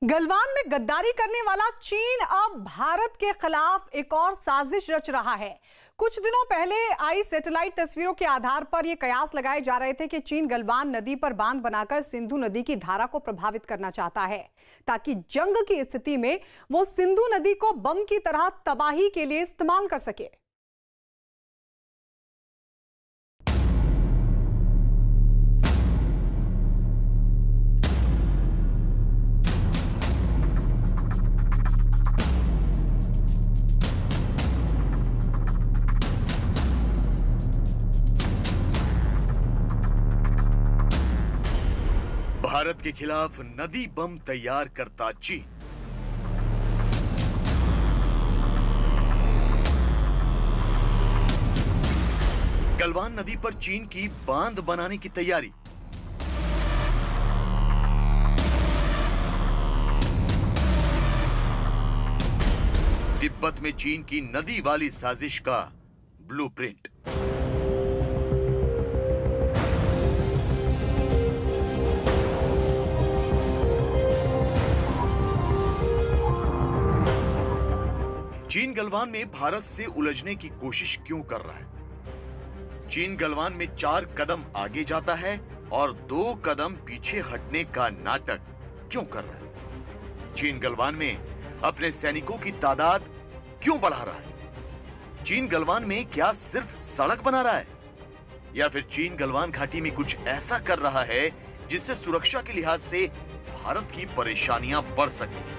गलवान में गद्दारी करने वाला चीन अब भारत के खिलाफ एक और साजिश रच रहा है। कुछ दिनों पहले आई सैटेलाइट तस्वीरों के आधार पर यह कयास लगाए जा रहे थे कि चीन गलवान नदी पर बांध बनाकर सिंधु नदी की धारा को प्रभावित करना चाहता है, ताकि जंग की स्थिति में वो सिंधु नदी को बम की तरह तबाही के लिए इस्तेमाल कर सके। भारत के खिलाफ नदी बम तैयार करता चीन। गलवान नदी पर चीन की बांध बनाने की तैयारी। तिब्बत में चीन की नदी वाली साजिश का ब्लूप्रिंट। चीन गलवान में भारत से उलझने की कोशिश क्यों कर रहा है? चीन गलवान में 4 कदम आगे जाता है और 2 कदम पीछे हटने का नाटक क्यों कर रहा है? चीन गलवान में अपने सैनिकों की तादाद क्यों बढ़ा रहा है? चीन गलवान में क्या सिर्फ सड़क बना रहा है, या फिर चीन गलवान घाटी में कुछ ऐसा कर रहा है जिससे सुरक्षा के लिहाज से भारत की परेशानियां बढ़ सकती हैं?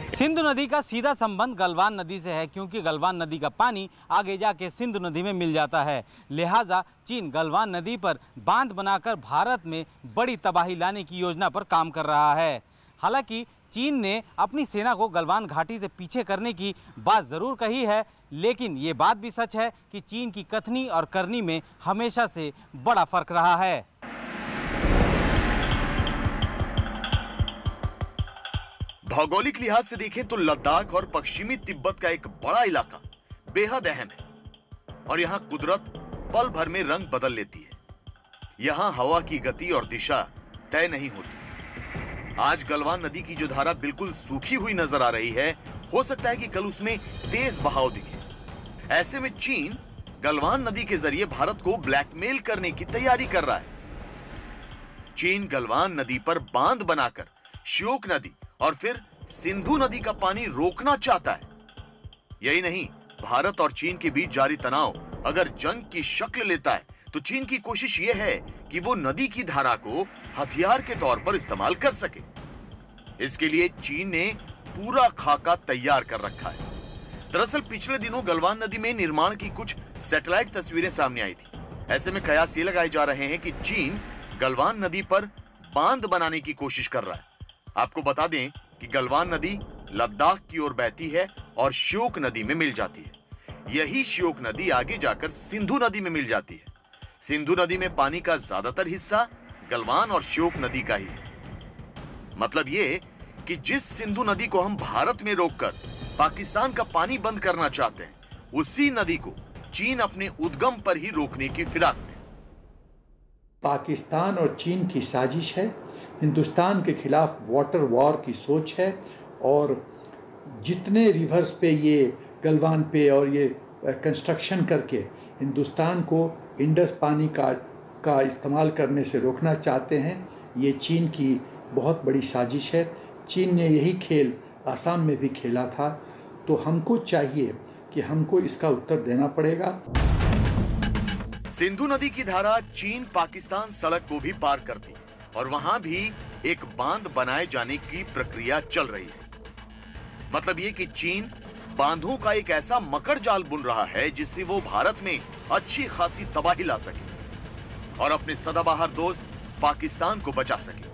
सिंधु नदी का सीधा संबंध गलवान नदी से है, क्योंकि गलवान नदी का पानी आगे जाके सिंधु नदी में मिल जाता है। लिहाजा चीन गलवान नदी पर बांध बनाकर भारत में बड़ी तबाही लाने की योजना पर काम कर रहा है। हालांकि चीन ने अपनी सेना को गलवान घाटी से पीछे करने की बात ज़रूर कही है, लेकिन ये बात भी सच है कि चीन की कथनी और करनी में हमेशा से बड़ा फर्क रहा है। भौगोलिक लिहाज से देखें तो लद्दाख और पश्चिमी तिब्बत का एक बड़ा इलाका बेहद अहम है और यहां कुदरत पल भर में रंग बदल लेती है। यहां हवा की गति और दिशा तय नहीं होती। आज गलवान नदी की जो धारा बिल्कुल सूखी हुई नजर आ रही है, हो सकता है कि कल उसमें तेज बहाव दिखे। ऐसे में चीन गलवान नदी के जरिए भारत को ब्लैकमेल करने की तैयारी कर रहा है। चीन गलवान नदी पर बांध बनाकर श्योक नदी और फिर सिंधु नदी का पानी रोकना चाहता है। यही नहीं, भारत और चीन के बीच जारी तनाव अगर जंग की शक्ल लेता है तो चीन की कोशिश यह है कि वो नदी की धारा को हथियार के तौर पर इस्तेमाल कर सके। इसके लिए चीन ने पूरा खाका तैयार कर रखा है। दरअसल पिछले दिनों गलवान नदी में निर्माण की कुछ सैटेलाइट तस्वीरें सामने आई थी। ऐसे में कयास ये लगाए जा रहे हैं कि चीन गलवान नदी पर बांध बनाने की कोशिश कर रहा है। आपको बता दें कि गलवान नदी लद्दाख की ओर बहती है और श्योक नदी में मिल जाती है। यही श्योक नदी आगे जाकर सिंधु नदी में मिल जाती है। सिंधु नदी में पानी का ज्यादातर हिस्सा गलवान और श्योक नदी का ही है। मतलब ये कि जिस सिंधु नदी को हम भारत में रोककर पाकिस्तान का पानी बंद करना चाहते हैं, उसी नदी को चीन अपने उद्गम पर ही रोकने की फिराक में। पाकिस्तान और चीन की साजिश है। हिंदुस्तान के खिलाफ वाटर वॉर की सोच है और जितने रिवर्स पे ये गलवान पे और ये कंस्ट्रक्शन करके हिंदुस्तान को इंडस पानी का इस्तेमाल करने से रोकना चाहते हैं, ये चीन की बहुत बड़ी साजिश है। चीन ने यही खेल आसाम में भी खेला था, तो हमको चाहिए कि हमको इसका उत्तर देना पड़ेगा। सिंधु नदी की धारा चीन पाकिस्तान सड़क को भी पार करती है और वहां भी एक बांध बनाए जाने की प्रक्रिया चल रही है। मतलब ये कि चीन बांधों का एक ऐसा मकर जाल बुन रहा है जिससे वो भारत में अच्छी खासी तबाही ला सके और अपने सदाबहार दोस्त पाकिस्तान को बचा सके।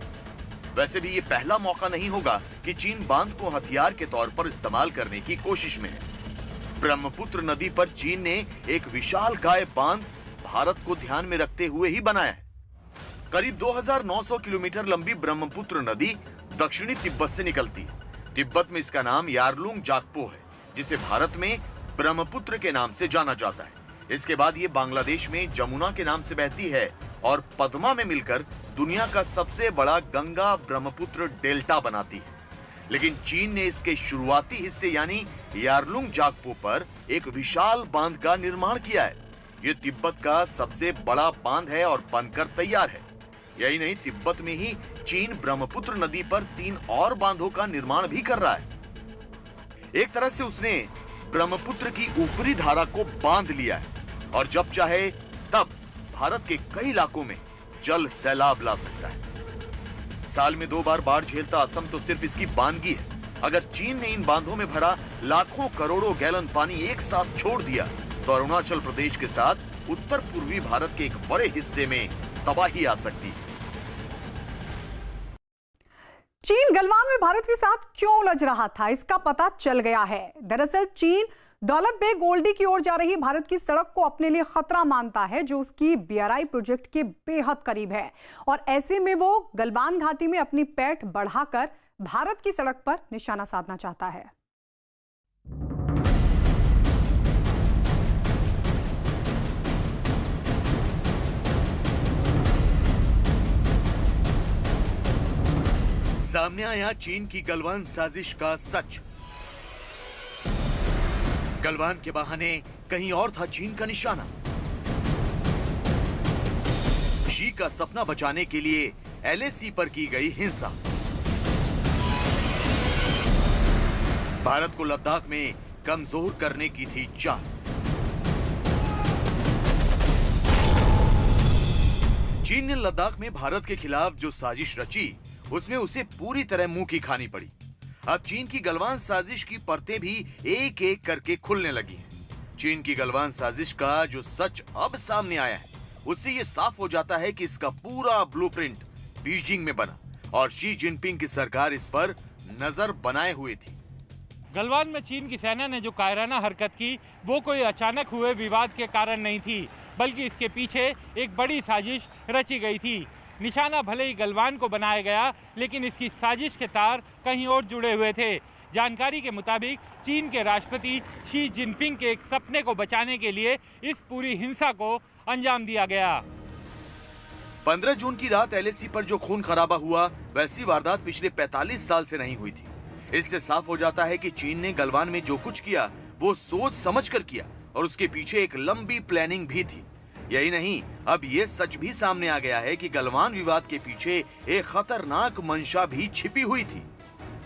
वैसे भी ये पहला मौका नहीं होगा कि चीन बांध को हथियार के तौर पर इस्तेमाल करने की कोशिश में है। ब्रह्मपुत्र नदी पर चीन ने एक विशालकाय बांध भारत को ध्यान में रखते हुए ही बनाया है। करीब 2900 किलोमीटर लंबी ब्रह्मपुत्र नदी दक्षिणी तिब्बत से निकलती है। तिब्बत में इसका नाम यारलुंग जाक्पो है, जिसे भारत में ब्रह्मपुत्र के नाम से जाना जाता है। इसके बाद ये बांग्लादेश में जमुना के नाम से बहती है और पद्मा में मिलकर दुनिया का सबसे बड़ा गंगा ब्रह्मपुत्र डेल्टा बनाती है। लेकिन चीन ने इसके शुरुआती हिस्से यानी यारलुंग जागपो पर एक विशाल बांध का निर्माण किया है। ये तिब्बत का सबसे बड़ा बांध है और बनकर तैयार है। यही नहीं, तिब्बत में ही चीन ब्रह्मपुत्र नदी पर 3 और बांधों का निर्माण भी कर रहा है। एक तरह से उसने ब्रह्मपुत्र की ऊपरी धारा को बांध लिया है और जब चाहे तब भारत के कई इलाकों में जल सैलाब ला सकता है। साल में 2 बार बाढ़ झेलता असम तो सिर्फ इसकी बानगी है। अगर चीन ने इन बांधों में भरा लाखों करोड़ों गैलन पानी एक साथ छोड़ दिया तो अरुणाचल प्रदेश के साथ उत्तर पूर्वी भारत के एक बड़े हिस्से में तबाही आ सकती है। चीन गलवान में भारत के साथ क्यों उलझ रहा था, इसका पता चल गया है। दरअसल चीन दौलत बेग ओल्डी की ओर जा रही भारत की सड़क को अपने लिए खतरा मानता है, जो उसकी BRI प्रोजेक्ट के बेहद करीब है। और ऐसे में वो गलवान घाटी में अपनी पैठ बढ़ाकर भारत की सड़क पर निशाना साधना चाहता है। सामने आया चीन की गलवान साजिश का सच। गलवान के बहाने कहीं और था चीन का निशाना। शी का सपना बचाने के लिए LAC पर की गई हिंसा। भारत को लद्दाख में कमजोर करने की थी चाल। चीन ने लद्दाख में भारत के खिलाफ जो साजिश रची उसमें उसे पूरी तरह मुंह की खानी पड़ी। अब चीन की गलवान साजिश की परतें भी एक एक करके खुलने लगी हैं। चीन की गलवान साजिश का जो सच अब सामने आया है उससे ये साफ हो जाता है कि इसका पूरा ब्लूप्रिंट बीजिंग में बना और शी जिनपिंग की सरकार इस पर नजर बनाए हुए थी। गलवान में चीन की सेना ने जो कायराना हरकत की वो कोई अचानक हुए विवाद के कारण नहीं थी, बल्कि इसके पीछे एक बड़ी साजिश रची गई थी। निशाना भले ही गलवान को बनाया गया, लेकिन इसकी साजिश के तार कहीं और जुड़े हुए थे। जानकारी के मुताबिक चीन के राष्ट्रपति शी जिनपिंग के एक सपने को बचाने के लिए इस पूरी हिंसा को अंजाम दिया गया। 15 जून की रात LAC पर जो खून खराबा हुआ वैसी वारदात पिछले 45 साल से नहीं हुई थी। इससे साफ हो जाता है कि चीन ने गलवान में जो कुछ किया वो सोच समझकर किया और उसके पीछे एक लंबी प्लानिंग भी थी। यही नहीं, अब ये सच भी सामने आ गया है कि गलवान विवाद के पीछे एक खतरनाक मंशा भी छिपी हुई थी।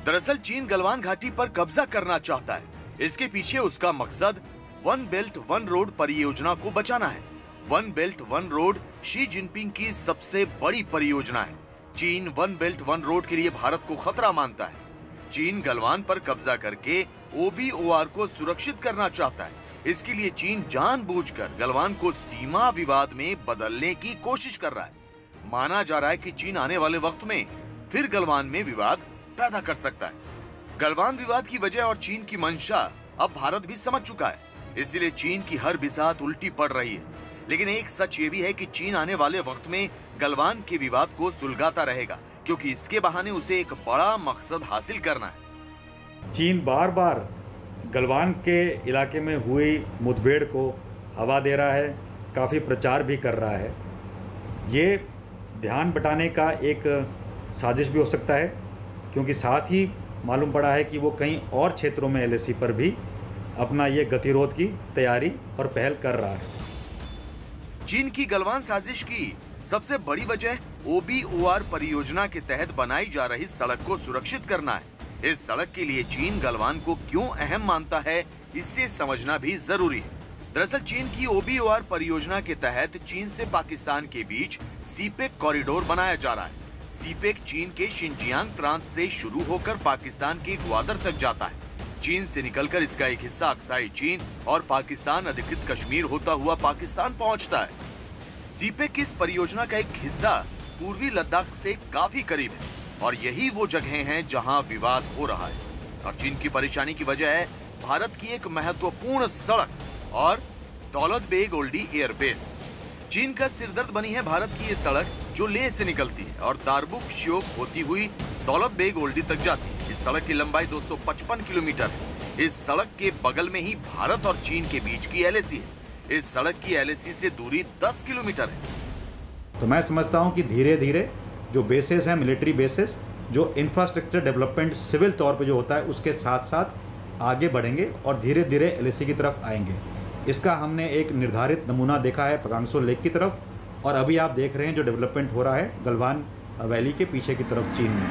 दरअसल चीन गलवान घाटी पर कब्जा करना चाहता है। इसके पीछे उसका मकसद वन बेल्ट वन रोड परियोजना को बचाना है। One belt one road Xi Jinping की सबसे बड़ी परियोजना है। चीन वन बेल्ट वन रोड के लिए भारत को खतरा मानता है। चीन गलवान पर कब्जा करके OBOR को सुरक्षित करना चाहता है। इसके लिए चीन जानबूझकर गलवान को सीमा विवाद में बदलने की कोशिश कर रहा है। माना जा रहा है कि चीन आने वाले वक्त में फिर गलवान में विवाद पैदा कर सकता है। गलवान विवाद की वजह और चीन की मंशा अब भारत भी समझ चुका है, इसलिए चीन की हर बिसात उल्टी पड़ रही है। लेकिन एक सच ये भी है कि चीन आने वाले वक्त में गलवान के विवाद को सुलगाता रहेगा, क्योंकि इसके बहाने उसे एक बड़ा मकसद हासिल करना है। चीन बार बार गलवान के इलाके में हुई मुठभेड़ को हवा दे रहा है, काफ़ी प्रचार भी कर रहा है। ये ध्यान बटाने का एक साजिश भी हो सकता है, क्योंकि साथ ही मालूम पड़ा है कि वो कई और क्षेत्रों में LAC पर भी अपना ये गतिरोध की तैयारी और पहल कर रहा है। चीन की गलवान साजिश की सबसे बड़ी वजह OBOR परियोजना के तहत बनाई जा रही सड़क को सुरक्षित करना है। इस सड़क के लिए चीन गलवान को क्यों अहम मानता है, इससे समझना भी जरूरी है। दरअसल चीन की OBOR परियोजना के तहत चीन से पाकिस्तान के बीच सीपेक कॉरिडोर बनाया जा रहा है। सीपेक चीन के शिनजियांग प्रांत से शुरू होकर पाकिस्तान के ग्वादर तक जाता है। चीन से निकलकर इसका एक हिस्सा अक्साई चीन और पाकिस्तान अधिकृत कश्मीर होता हुआ पाकिस्तान पहुंचता है। सीपेक की इस परियोजना का एक हिस्सा पूर्वी लद्दाख से काफी करीब है और यही वो जगहें हैं जहां विवाद हो रहा है। और चीन की परेशानी की वजह है भारत की एक महत्वपूर्ण सड़क और दौलत बेग ओल्डी एयरबेस। चीन का सिरदर्द बनी है भारत की ये सड़क जो लेह से निकलती है और दारबुक श्योक होती हुई दौलत बेग ओल्डी तक जाती है। इस सड़क की लंबाई 255 किलोमीटर है। इस सड़क के बगल में ही भारत और चीन के बीच की LAC है। इस सड़क की एलएसी से दूरी 10 किलोमीटर है। तो मैं समझता हूं कि धीरे धीरे जो बेसेस हैं, मिलिट्री बेसेस, जो इंफ्रास्ट्रक्चर डेवलपमेंट सिविल तौर पे जो होता है उसके साथ साथ आगे बढ़ेंगे और धीरे धीरे एलएसी की तरफ आएंगे। इसका हमने एक निर्धारित नमूना देखा है पकांगसो लेक की तरफ, और अभी आप देख रहे हैं जो डेवलपमेंट हो रहा है गलवान वैली के पीछे की तरफ चीन में।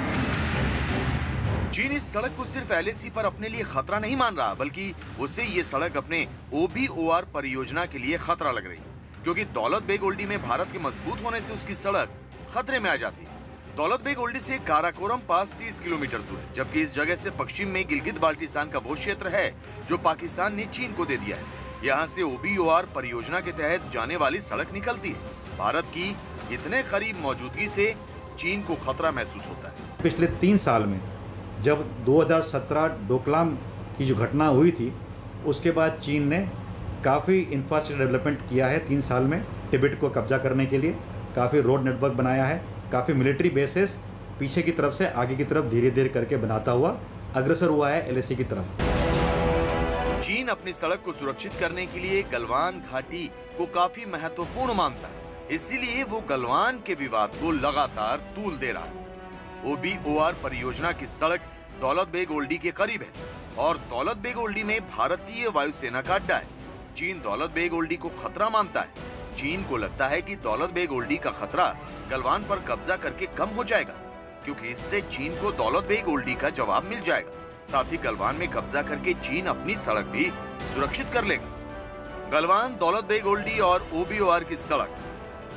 चीन इस सड़क को सिर्फ एलएसी पर अपने लिए खतरा नहीं मान रहा, बल्कि उसे ये सड़क अपने OBOR परियोजना के लिए खतरा लग रही है, क्योंकि दौलत बेग ओल्डी में भारत के मजबूत होने से उसकी सड़क खतरे में आ जाती है। दौलत बेग ओल्डी से काराकोरम पास 30 किलोमीटर दूर है, जबकि इस जगह से पश्चिम में गिलगित बाल्टिस्तान का वो क्षेत्र है जो पाकिस्तान ने चीन को दे दिया है। यहाँ से OBOR परियोजना के तहत जाने वाली सड़क निकलती है। भारत की इतने करीब मौजूदगी से चीन को खतरा महसूस होता है। पिछले 3 साल में जब 2017 डोकलाम की जो घटना हुई थी, उसके बाद चीन ने काफ़ी इंफ्रास्ट्रक्चर डेवलपमेंट किया है 3 साल में तिब्बत को कब्जा करने के लिए। काफ़ी रोड नेटवर्क बनाया है, काफ़ी मिलिट्री बेसेस पीछे की तरफ से आगे की तरफ धीरे धीरे करके बनाता हुआ अग्रसर हुआ है एलएसी की तरफ। चीन अपनी सड़क को सुरक्षित करने के लिए गलवान घाटी को काफी महत्वपूर्ण मानता है, इसीलिए वो गलवान के विवाद को लगातार तूल दे रहा है। OBOR परियोजना की सड़क दौलत बेग ओल्डी के करीब है और दौलत बेग ओल्डी में भारतीय वायुसेना का अड्डा है। चीन दौलत बेग ओल्डी को खतरा मानता है। चीन को लगता है कि दौलत बेग ओल्डी का खतरा गलवान पर कब्जा करके कम हो जाएगा, क्योंकि इससे चीन को दौलत बेग ओल्डी का जवाब मिल जाएगा। साथ ही गलवान में कब्जा करके चीन अपनी सड़क भी सुरक्षित कर लेगा। गलवान, दौलत बेग ओल्डी और OBOR की सड़क,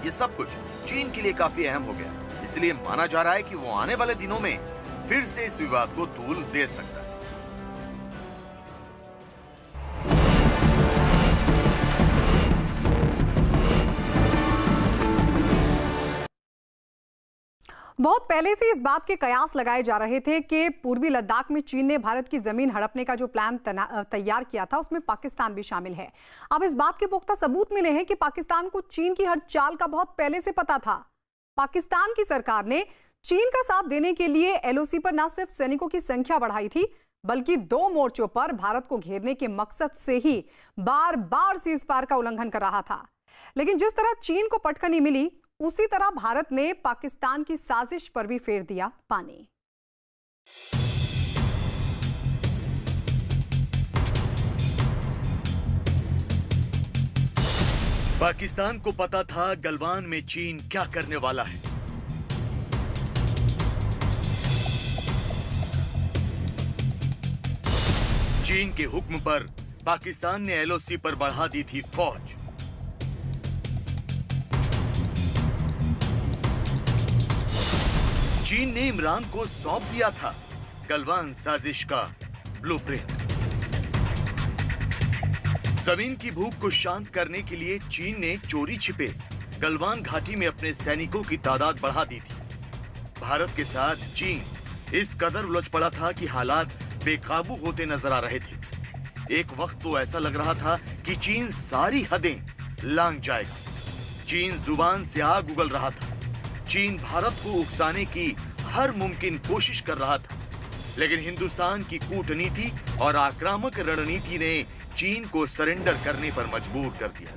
ये सब कुछ चीन के लिए काफी अहम हो गया, इसलिए माना जा रहा है कि वो आने वाले दिनों में फिर से इस विवाद को तूल दे सकता है। बहुत पहले से इस बात के कयास लगाए जा रहे थे कि पूर्वी लद्दाख में चीन ने भारत की जमीन हड़पने का जो प्लान तैयार किया था उसमें पाकिस्तान भी शामिल है। अब इस बात के पुख्ता सबूत मिले हैं कि पाकिस्तान को चीन की हर चाल का बहुत पहले से पता था। पाकिस्तान की सरकार ने चीन का साथ देने के लिए LOC पर न सिर्फ सैनिकों की संख्या बढ़ाई थी, बल्कि 2 मोर्चों पर भारत को घेरने के मकसद से ही बार बार सीज़फायर का उल्लंघन कर रहा था। लेकिन जिस तरह चीन को पटखनी मिली, उसी तरह भारत ने पाकिस्तान की साजिश पर भी फेर दिया पानी। पाकिस्तान को पता था गलवान में चीन क्या करने वाला है। चीन के हुक्म पर पाकिस्तान ने LOC पर बढ़ा दी थी फौज। चीन ने इमरान को सौंप दिया था गलवान साजिश का ब्लूप्रिंट। जमीन की भूख को शांत करने के लिए चीन ने चोरी छिपे गलवान घाटी में अपने सैनिकों की तादाद बढ़ा दी थी। भारत के साथ चीन इस कदर उलझ पड़ा था कि हालात बेकाबू होते नजर आ रहे थे। एक वक्त तो ऐसा लग रहा था कि चीन सारी हदें लांघ जाएगा। चीन जुबान से आग उगल रहा था। चीन भारत को उकसाने की हर मुमकिन कोशिश कर रहा था, लेकिन हिंदुस्तान की कूटनीति और आक्रामक रणनीति ने चीन को सरेंडर करने पर मजबूर कर दिया।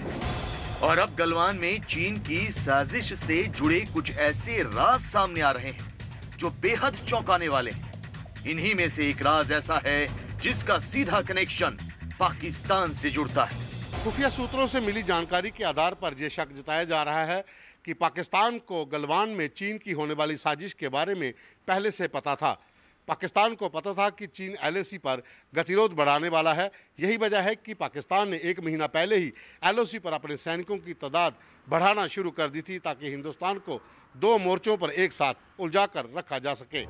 और अब गलवान में चीन की साजिश से जुड़े कुछ ऐसे राज सामने आ रहे हैं जो बेहद चौंकाने वाले हैं। इन्हीं में से एक राज ऐसा है जिसका सीधा कनेक्शन पाकिस्तान से जुड़ता है। खुफिया सूत्रों से मिली जानकारी के आधार पर यह शक जताया जा रहा है कि पाकिस्तान को गलवान में चीन की होने वाली साजिश के बारे में पहले से पता था। पाकिस्तान को पता था कि चीन LOC पर गतिरोध बढ़ाने वाला है। यही वजह है कि पाकिस्तान ने 1 महीना पहले ही LOC पर अपने सैनिकों की तादाद बढ़ाना शुरू कर दी थी, ताकि हिंदुस्तान को 2 मोर्चों पर एक साथ उलझाकर रखा जा सके।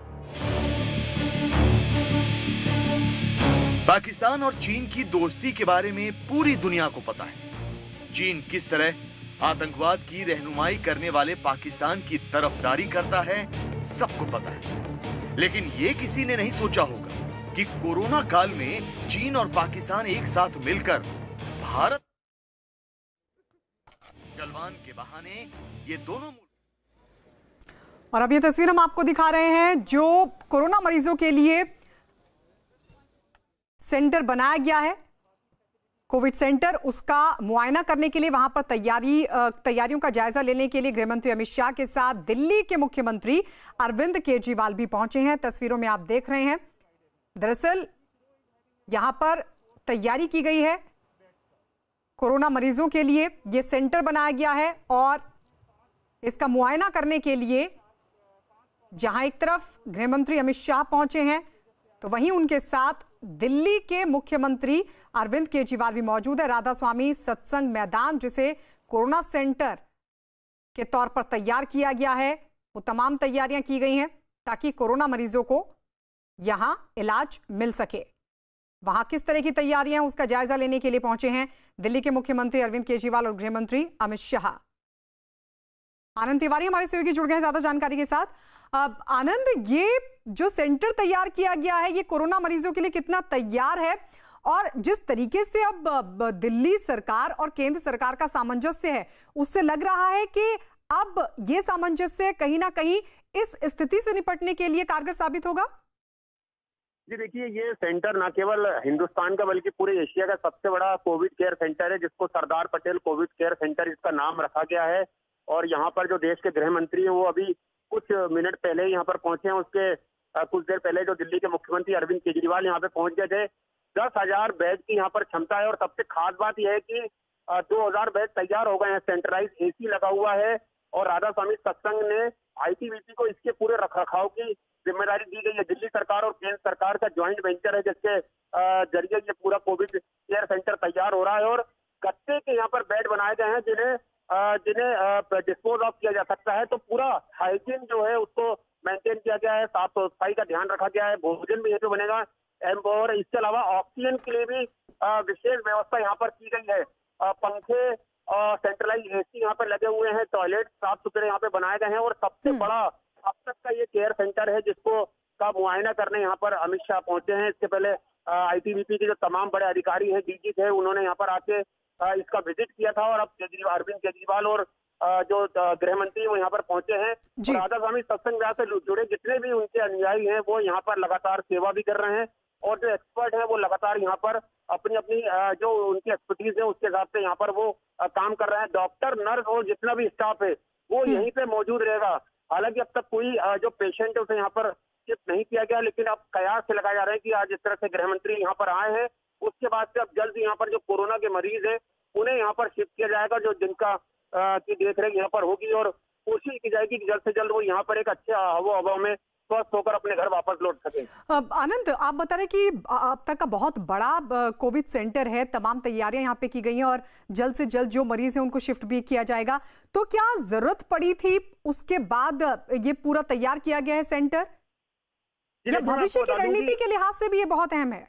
पाकिस्तान और चीन की दोस्ती के बारे में पूरी दुनिया को पता है। चीन किस तरह आतंकवाद की रहनुमाई करने वाले पाकिस्तान की तरफदारी करता है, सबको पता है। लेकिन ये किसी ने नहीं सोचा होगा कि कोरोना काल में चीन और पाकिस्तान एक साथ मिलकर भारत गलवान के बहाने ये दोनों। और अब ये तस्वीर हम आपको दिखा रहे हैं जो कोरोना मरीजों के लिए सेंटर बनाया गया है। कोविड सेंटर, उसका मुआयना करने के लिए, वहां पर तैयारियों का जायजा लेने के लिए गृह मंत्री अमित शाह के साथ दिल्ली के मुख्यमंत्री अरविंद केजरीवाल भी पहुंचे हैं। तस्वीरों में आप देख रहे हैं, दरअसल यहां पर तैयारी की गई है। कोरोना मरीजों के लिए यह सेंटर बनाया गया है और इसका मुआयना करने के लिए जहां एक तरफ गृह मंत्री अमित शाह पहुंचे हैं, तो वहीं उनके साथ दिल्ली के मुख्यमंत्री अरविंद केजरीवाल भी मौजूद है। राधा स्वामी सत्संग मैदान, जिसे कोरोना सेंटर के तौर पर तैयार किया गया है, वो तमाम तैयारियां की गई हैं ताकि कोरोना मरीजों को यहां इलाज मिल सके। वहां किस तरह की तैयारियां, उसका जायजा लेने के लिए पहुंचे हैं दिल्ली के मुख्यमंत्री अरविंद केजरीवाल और गृह मंत्री अमित शाह। आनंद तिवारी हमारे सहयोगी जुड़ गए हैं ज्यादा जानकारी के साथ। आनंद, ये जो सेंटर तैयार किया गया है, ये कोरोना मरीजों के लिए कितना तैयार है, और जिस तरीके से अब दिल्ली सरकार और केंद्र सरकार का सामंजस्य है, उससे लग रहा है कि अब ये सामंजस्य कहीं ना कहीं इस स्थिति से निपटने के लिए कारगर साबित होगा। जी देखिए, ये सेंटर न केवल हिंदुस्तान का बल्कि पूरे एशिया का सबसे बड़ा कोविड केयर सेंटर है, जिसको Sardar Patel Covid care centre इसका नाम रखा गया है। और यहाँ पर जो देश के गृह मंत्री हैं वो अभी कुछ मिनट पहले यहाँ पर पहुंचे हैं। उसके कुछ देर पहले जो दिल्ली के मुख्यमंत्री अरविंद केजरीवाल यहाँ पे पहुंच गए थे। 10,000 बेड की यहाँ पर क्षमता है और सबसे खास बात यह है कि 2,000 बेड तैयार हो गए हैं, सेंट्रलाइज एसी लगा हुआ है। और राधा स्वामी सत्संग ने आईटीबीपी को इसके पूरे रखरखाव की जिम्मेदारी दी गई है। दिल्ली सरकार और केंद्र सरकार का ज्वाइंट वेंचर है, जिसके जरिए ये पूरा कोविड केयर सेंटर तैयार हो रहा है। और गत्ते के यहाँ पर बेड बनाए गए हैं जिन्हें डिस्पोज ऑफ किया जा सकता है। तो पूरा हाइजीन जो है उसको मेंटेन किया गया है, साफ सफाई का ध्यान रखा गया है, भोजन भी यहाँ पे बनेगा। और इसके अलावा ऑक्सीजन के लिए भी विशेष व्यवस्था यहाँ पर की गई है। पंखे और सेंट्रलाइज एसी यहाँ पर लगे हुए हैं, टॉयलेट साफ सुथरे यहाँ पे बनाए गए हैं। और सबसे बड़ा अब तक का ये केयर सेंटर है जिसको का मुआयना करने यहाँ पर अमित शाह पहुंचे हैं। इसके पहले आईटीबीपी के जो तमाम बड़े अधिकारी हैं, डीजी थे, उन्होंने यहाँ पर आके इसका विजिट किया था। और अब अरविंद केजरीवाल और जो गृह मंत्री वो यहाँ पर पहुंचे हैं। राधा स्वामी सत्संग व्यास से जुड़े जितने भी उनके अनुयायी हैं वो यहाँ पर लगातार सेवा भी कर रहे हैं। और जो एक्सपर्ट है वो लगातार यहाँ पर अपनी अपनी जो उनकी एक्सपर्टीज है उसके हिसाब से यहाँ पर वो काम कर रहे हैं। डॉक्टर, नर्स और जितना भी स्टाफ है वो यहीं पे मौजूद रहेगा। हालांकि अब तक कोई जो पेशेंट है उसे यहाँ पर शिफ्ट नहीं किया गया, लेकिन अब कयास से लगाया जा रहा है कि आज इस तरह से गृह मंत्री यहाँ पर आए हैं, उसके बाद से अब जल्द यहाँ पर जो कोरोना के मरीज है उन्हें यहाँ पर शिफ्ट किया जाएगा, जो जिनका की देखरेख यहाँ पर होगी। और कोशिश की जाएगी कि जल्द से जल्द वो यहाँ पर एक अच्छे हवा में स्वस्थ होकर अपने घर वापस लौट सके। आनंद, आप बता रहे कि अब तक का बहुत बड़ा कोविड सेंटर है, तमाम तैयारियां यहाँ पे की गई हैं और जल्द से जल्द जो मरीज हैं उनको शिफ्ट भी किया जाएगा। तो क्या जरूरत पड़ी थी उसके बाद ये पूरा तैयार किया गया है सेंटर, या भविष्य की रणनीति के लिहाज से भी ये बहुत अहम है?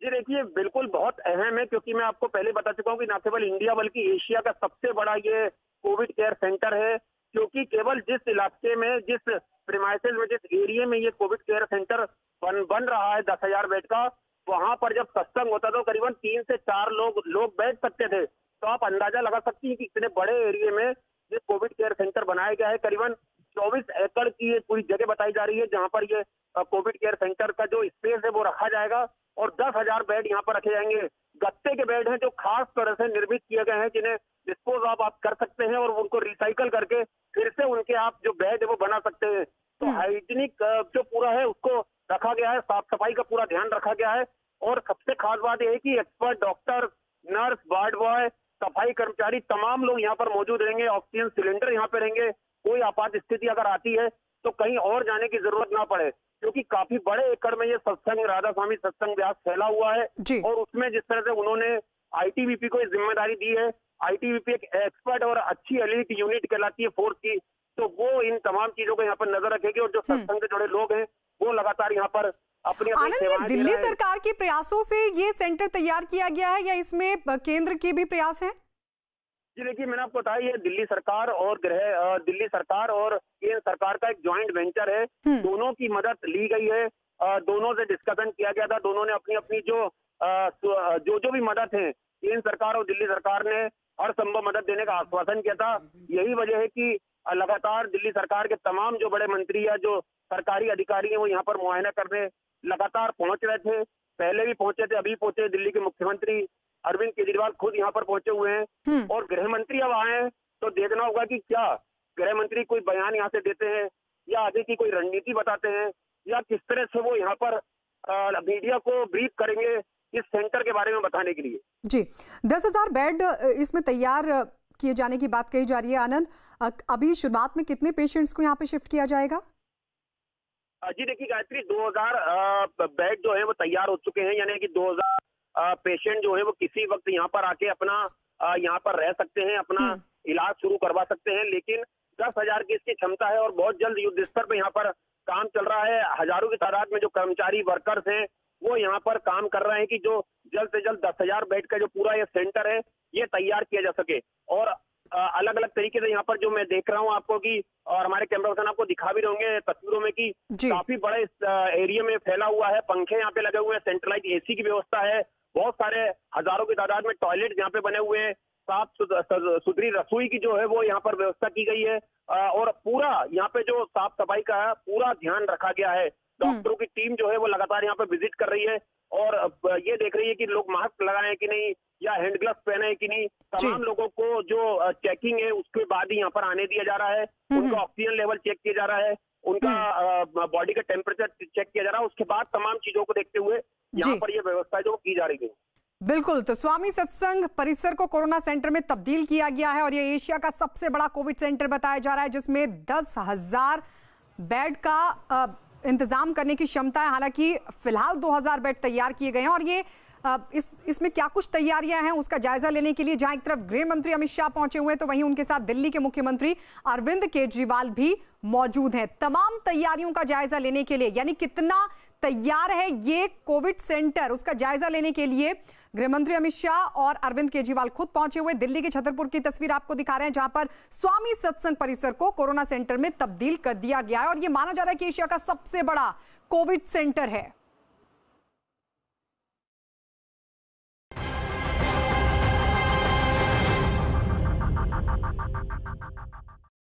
जी देखिए, बिल्कुल बहुत अहम है, क्योंकि मैं आपको पहले बता चुका हूँ कि न केवल इंडिया बल्कि एशिया का सबसे बड़ा ये कोविड केयर सेंटर है। क्योंकि केवल जिस इलाके में, जिस प्रीमाइसेस में, जिस एरिया में ये कोविड केयर सेंटर बन रहा है 10,000 बेड का, वहां पर जब सत्संग होता तो करीबन 3 से 4 लोग बैठ सकते थे। तो आप अंदाजा लगा सकती हैं कि इतने बड़े एरिया में ये कोविड केयर सेंटर बनाया गया है। करीबन 24 एकड़ की ये पूरी जगह बताई जा रही है जहां पर ये कोविड केयर सेंटर का जो स्पेस है वो रखा जाएगा। और 10,000 बेड यहाँ पर रखे जाएंगे। गत्ते के बेड हैं जो खास तरह से निर्मित किए गए हैं, जिन्हें डिस्पोज ऑफ आप कर सकते हैं और उनको रिसाइकल करके फिर से उनके आप जो बेड है वो बना सकते हैं। तो हाइजीनिक जो पूरा है उसको रखा गया है, साफ सफाई का पूरा ध्यान रखा गया है। और सबसे खास बात यह है कि expert doctor, nurse, ward boy, सफाई कर्मचारी तमाम लोग यहाँ पर मौजूद रहेंगे। ऑक्सीजन सिलेंडर यहाँ पे रहेंगे। कोई आपात स्थिति अगर आती है तो कहीं और जाने की जरूरत ना पड़े, क्योंकि काफी बड़े एकड़ में ये सत्संग, राधा स्वामी सत्संग व्यास फैला हुआ है। और उसमें जिस तरह से उन्होंने आईटीबीपी को जिम्मेदारी दी है, आईटीबीपी एक एक्सपर्ट और अच्छी एलीट यूनिट कहलाती है फोर्स की, तो वो इन तमाम चीजों को यहाँ पर नजर रखेगी। और जो सत्संग से जुड़े लोग हैं वो लगातार यहाँ पर अपनी सेवाएं दिल्ली सरकार के प्रयासों से ये सेंटर तैयार किया गया है या इसमें केंद्र के भी प्रयास हैं? जी देखिए, मैंने आपको बताया ये दिल्ली सरकार और केंद्र सरकार का एक ज्वाइंट वेंचर है। दोनों की मदद ली गई है, दोनों से डिस्कशन किया गया था। दोनों ने अपनी अपनी जो भी मदद है, केंद्र सरकार और दिल्ली सरकार ने हर संभव मदद देने का आश्वासन किया था। यही वजह है कि लगातार दिल्ली सरकार के तमाम जो बड़े मंत्री या जो सरकारी अधिकारी हैं वो यहाँ पर मुआयना करने लगातार पहुंच रहे थे। पहले भी पहुंचे थे, अभी पहुंचे दिल्ली के मुख्यमंत्री अरविंद केजरीवाल खुद यहाँ पर पहुंचे हुए हैं और गृह मंत्री अब आए हैं, तो देखना होगा कि क्या गृह मंत्री कोई बयान यहाँ से देते हैं या आगे की कोई रणनीति बताते हैं या किस तरह से वो यहाँ पर मीडिया को ब्रीफ करेंगे इस सेंटर के बारे में बताने के लिए। जी, 10,000 बेड इसमें तैयार किए जाने की बात कही जा रही है। आनंद, अभी शुरुआत में कितने पेशेंट्स को यहाँ पे शिफ्ट किया जाएगा? जी देखिए गायत्री, 2000 बेड जो है वो तैयार हो चुके हैं, यानी कि 2000 पेशेंट जो है वो किसी वक्त यहाँ पर आके अपना यहाँ पर रह सकते हैं, अपना इलाज शुरू करवा सकते हैं। लेकिन 10,000 की इसकी क्षमता है और बहुत जल्द युद्ध स्तर पे यहाँ पर काम चल रहा है। हजारों की तादाद में जो कर्मचारी वर्कर्स हैं वो यहाँ पर काम कर रहे हैं कि जो जल्द से जल्द 10,000 बेड का जो पूरा ये सेंटर है ये तैयार किया जा सके। और अलग अलग तरीके से यहाँ पर जो मैं देख रहा हूँ आपको कि, और हमारे कैमरा पर्सन आपको दिखा भी होंगे तस्वीरों में कि काफी बड़े इस एरिया में फैला हुआ है, पंखे यहाँ पे लगे हुए हैं, सेंट्रलाइज एसी की व्यवस्था है, बहुत सारे हजारों की तादाद में टॉयलेट यहाँ पे बने हुए हैं, साफ सुथरी रसोई की जो है वो यहाँ पर व्यवस्था की गई है और पूरा यहाँ पे जो साफ सफाई का है पूरा ध्यान रखा गया है। डॉक्टरों की टीम जो है वो लगातार यहाँ पे विजिट कर रही है और ये देख रही है कि लोग मास्क लगाए हैं कि नहीं या हैंड ग्लव्स पहने हैं कि नहीं। तमाम लोगों को जो चेकिंग है उसके बाद ही यहाँ पर आने दिया जा रहा है, उनका ऑक्सीजन लेवल चेक किया जा रहा है, उनका बॉडी का टेम्परेचर चेक किया जा रहा है, उसके बाद तमाम चीजों को देखते हुए यहाँ पर ये व्यवस्था जो की जा रही है। बिल्कुल, तो स्वामी सत्संग परिसर को कोरोना सेंटर में तब्दील किया गया है और ये एशिया का सबसे बड़ा कोविड सेंटर बताया जा रहा है, जिसमें 10,000 बेड का इंतजाम करने की क्षमता है। हालांकि फिलहाल 2,000 बेड तैयार किए गए हैं और ये इसमें क्या कुछ तैयारियां हैं उसका जायजा लेने के लिए जहां एक तरफ गृह मंत्री अमित शाह पहुंचे हुए हैं, तो वहीं उनके साथ दिल्ली के मुख्यमंत्री अरविंद केजरीवाल भी मौजूद हैं। तमाम तैयारियों का जायजा लेने के लिए, यानी कितना तैयार है ये कोविड सेंटर, उसका जायजा लेने के लिए गृह मंत्री अमित शाह और अरविंद केजरीवाल खुद पहुंचे हुए। दिल्ली के छतरपुर की तस्वीर आपको दिखा रहे हैं जहां पर स्वामी सत्संग परिसर को कोरोना सेंटर में तब्दील कर दिया गया है और यह माना जा रहा है कि एशिया का सबसे बड़ा कोविड सेंटर है।